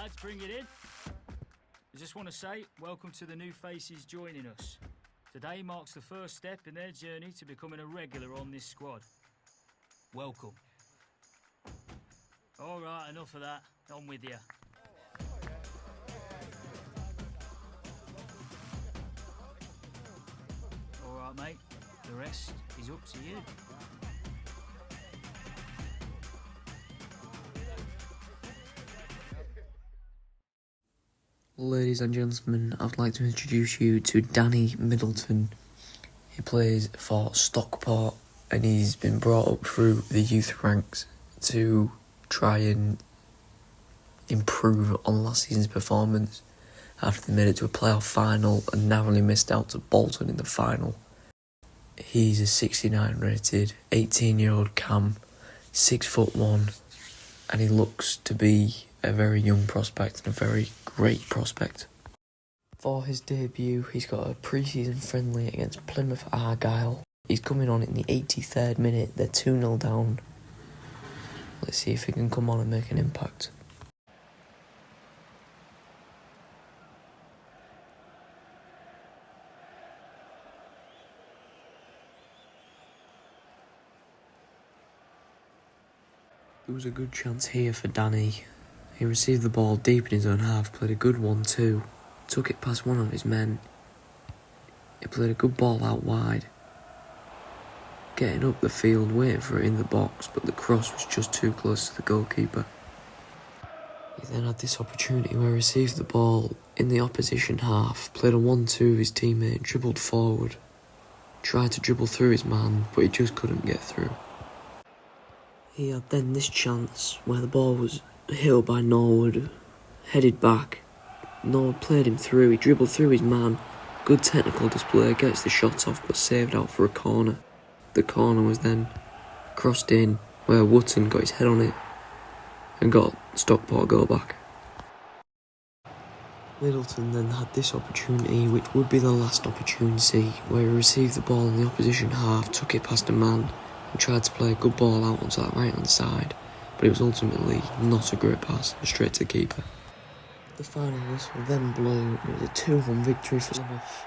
lads, bring it in. I just want to say, welcome to the new faces joining us. Today marks the first step in their journey to becoming a regular on this squad. Welcome. All right, enough of that. On with you. All right, mate. The rest is up to you. Ladies and gentlemen, I'd like to introduce you to Danny Middleton. He plays for Stockport and he's been brought up through the youth ranks to try and improve on last season's performance after they made it to a playoff final and narrowly missed out to Bolton in the final. He's a 69 rated 18-year-old cam, 6'1", and he looks to be a very young prospect and a very great prospect. For his debut, he's got a pre-season friendly against Plymouth Argyle. He's coming on in the 83rd minute, they're 2-0 down. Let's see if he can come on and make an impact. There was a good chance here for Danny. He received the ball deep in his own half, played a good 1-2, took it past one of his men. He played a good ball out wide, getting up the field, waiting for it in the box, but the cross was just too close to the goalkeeper. He then had this opportunity where he received the ball in the opposition half, played a 1-2 with his teammate, dribbled forward, tried to dribble through his man, but he just couldn't get through. He had then this chance where the ball was hit up by Norwood, headed back. Norwood played him through, he dribbled through his man. Good technical display, gets the shot off but saved out for a corner. The corner was then crossed in where Wootton got his head on it and got Stockport a goal back. Middleton then had this opportunity, which would be the last opportunity, where he received the ball in the opposition half, took it past a man and tried to play a good ball out onto that right hand side, but it was ultimately not a great pass, straight to the keeper. The final whistle then blew. It was a 2-1 victory for Plymouth.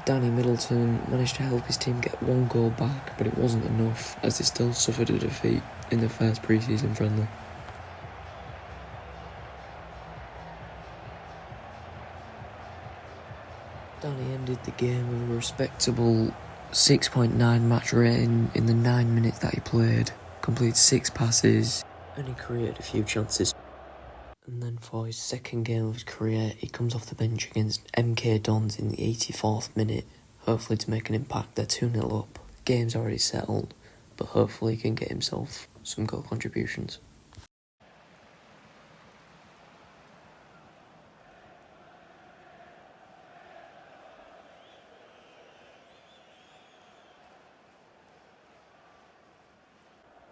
Danny Middleton managed to help his team get one goal back, but it wasn't enough as they still suffered a defeat in their first pre-season friendly. Danny ended the game with a respectable 6.9 match rating in the 9 minutes that he played, completed 6 passes, and he created a few chances. And then for his second game of his career, he comes off the bench against MK Dons in the 84th minute, hopefully to make an impact. They're 2-0 up, the game's already settled, but hopefully he can get himself some goal contributions.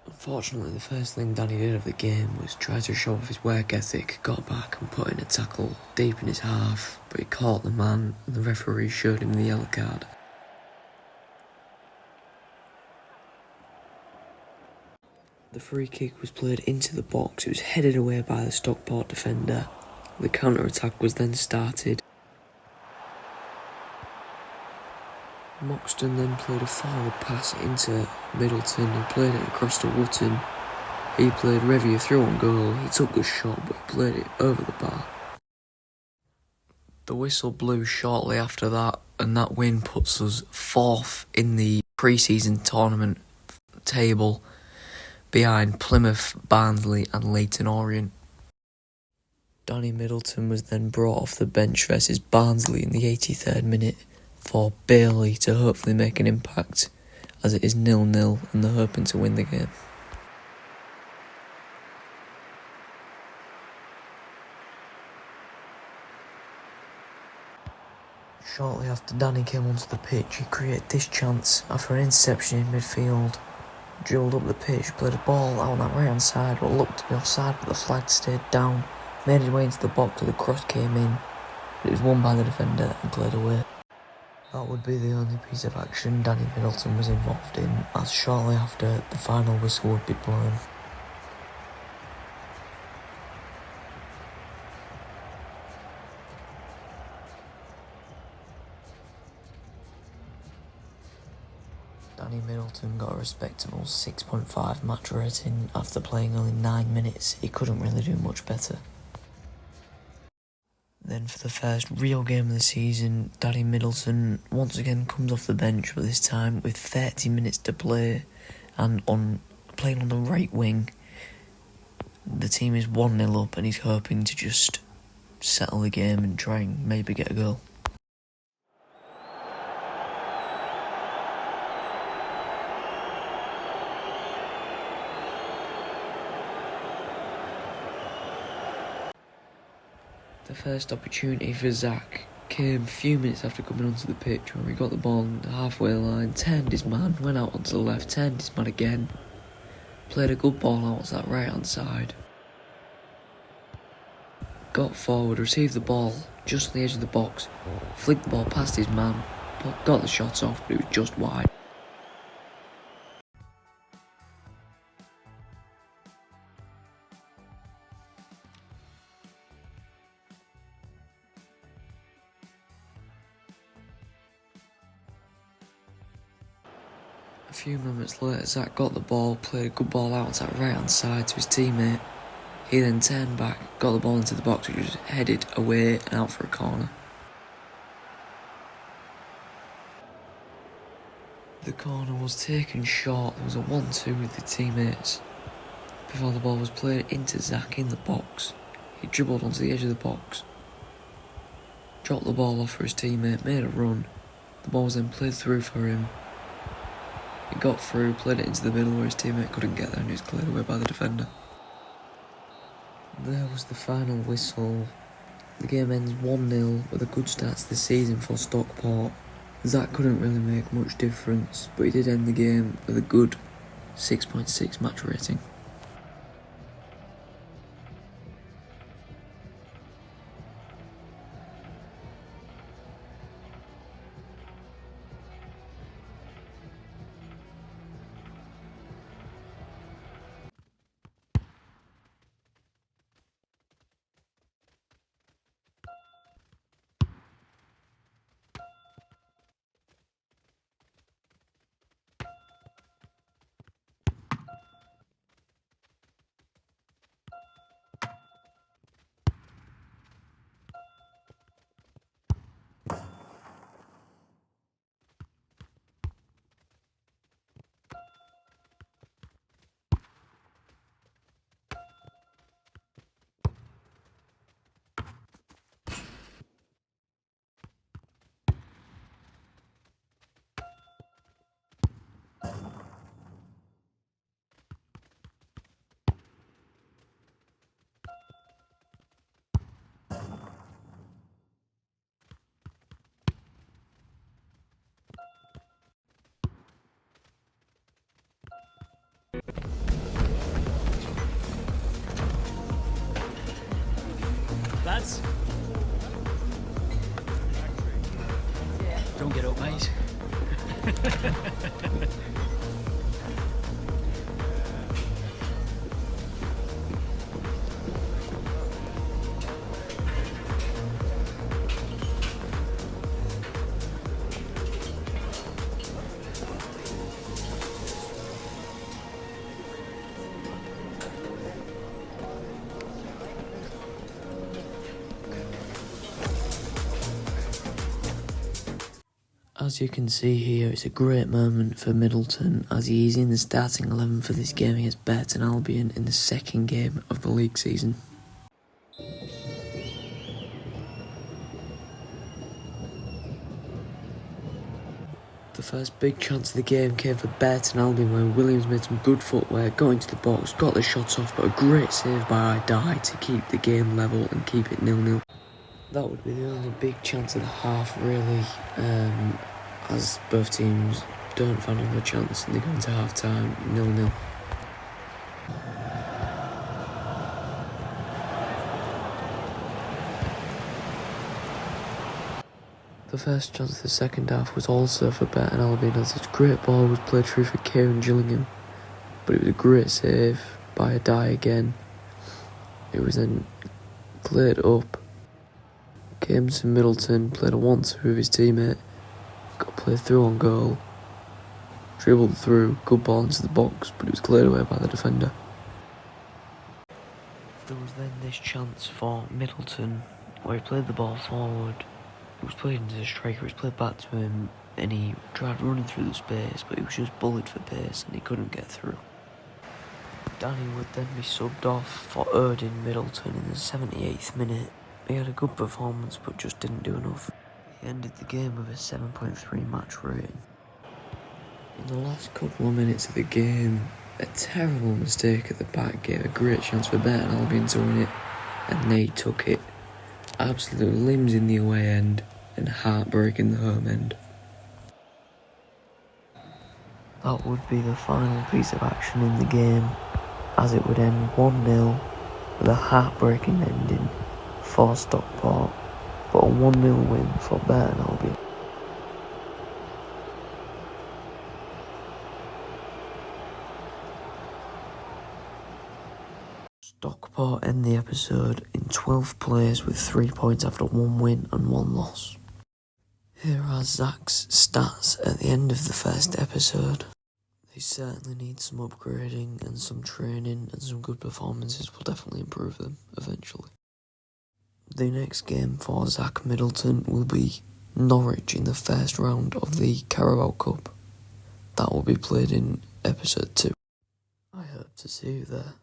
Unfortunately, the first thing Danny did of the game was try to show off his work ethic, got back and put in a tackle deep in his half, but he caught the man and the referee showed him the yellow card. The free kick was played into the box, it was headed away by the Stockport defender. The counter-attack was then started. Moxton then played a forward pass into Middleton, who played it across to Wootton. He played Revia through on goal, he took the shot but he played it over the bar. The whistle blew shortly after that, and that win puts us 4th in the pre-season tournament table behind Plymouth, Barnsley and Leyton Orient. Danny Middleton was then brought off the bench versus Barnsley in the 83rd minute for Bailey to hopefully make an impact, as it is 0-0 and they're hoping to win the game. Shortly after Danny came onto the pitch, he created this chance after an interception in midfield. Drilled up the pitch, played a ball out on that right hand side, what looked to be offside, but the flag stayed down, made his way into the box till the cross came in, but it was won by the defender and cleared away. That would be the only piece of action Danny Middleton was involved in, as shortly after the final whistle would be blown. Danny Middleton got a respectable 6.5 match rating after playing only 9 minutes. He couldn't really do much better. Then for the first real game of the season, Danny Middleton once again comes off the bench, but this time with 30 minutes to play and playing on the right wing. The team is 1-0 up and he's hoping to just settle the game and try and maybe get a goal. The first opportunity for Zach came a few minutes after coming onto the pitch, where he got the ball on the halfway line, turned his man, went out onto the left, turned his man again, played a good ball out to that right hand side, got forward, received the ball just on the edge of the box, flicked the ball past his man, got the shots off, but it was just wide. A few moments later, Zach got the ball, played a good ball out to that right hand side to his teammate. He then turned back, got the ball into the box, which was headed away and out for a corner. The corner was taken short. There was a 1-2 with the teammates before the ball was played into Zach in the box. He dribbled onto the edge of the box, dropped the ball off for his teammate, made a run. The ball was then played through for him. He got through, played it into the middle where his teammate couldn't get there and he was cleared away by the defender. There was the final whistle. The game ends 1-0 with a good start to the season for Stockport. Zach couldn't really make much difference, but he did end the game with a good 6.6 match rating. Lads, don't get up, mate. As you can see here, it's a great moment for Middleton as he is in the starting 11 for this game against Middleton Albion in the second game of the league season. The first big chance of the game came for Middleton Albion, where Williams made some good footwork, got into the box, got the shots off, but a great save by Idai to keep the game level and keep it 0-0. That would be the only big chance of the half, really, as both teams don't find another chance and they go into half time 0-0. The first chance of the second half was also for Middleton Albion, as this great ball was played through for Kieran Gillingham, but it was a great save by a die again. It was then cleared up, came to Middleton, played a 1-2 with his teammate, got played through on goal, dribbled through, good ball into the box, but it was cleared away by the defender. There was then this chance for Middleton, where he played the ball forward. It was played into the striker, it was played back to him, and he tried running through the space, but he was just bullied for pace and he couldn't get through. Danny would then be subbed off for Erdin Middleton in the 78th minute. He had a good performance but just didn't do enough. He ended the game with a 7.3 match rating. In the last couple of minutes of the game, a terrible mistake at the back gave a great chance for Burton Albion to win it, and they took it. Absolute limbs in the away end and heartbreak in the home end. That would be the final piece of action in the game, as it would end 1-0 with a heartbreaking ending for Stockport, but a 1-0 win for Burton Albion. Stockport end the episode in 12th place with 3 points after 1 win and 1 loss. Here are Zach's stats at the end of the first episode. They certainly need some upgrading and some training, and some good performances will definitely improve them eventually. The next game for Zach Middleton will be Norwich in the first round of the Carabao Cup. That will be played in episode 2. I hope to see you there.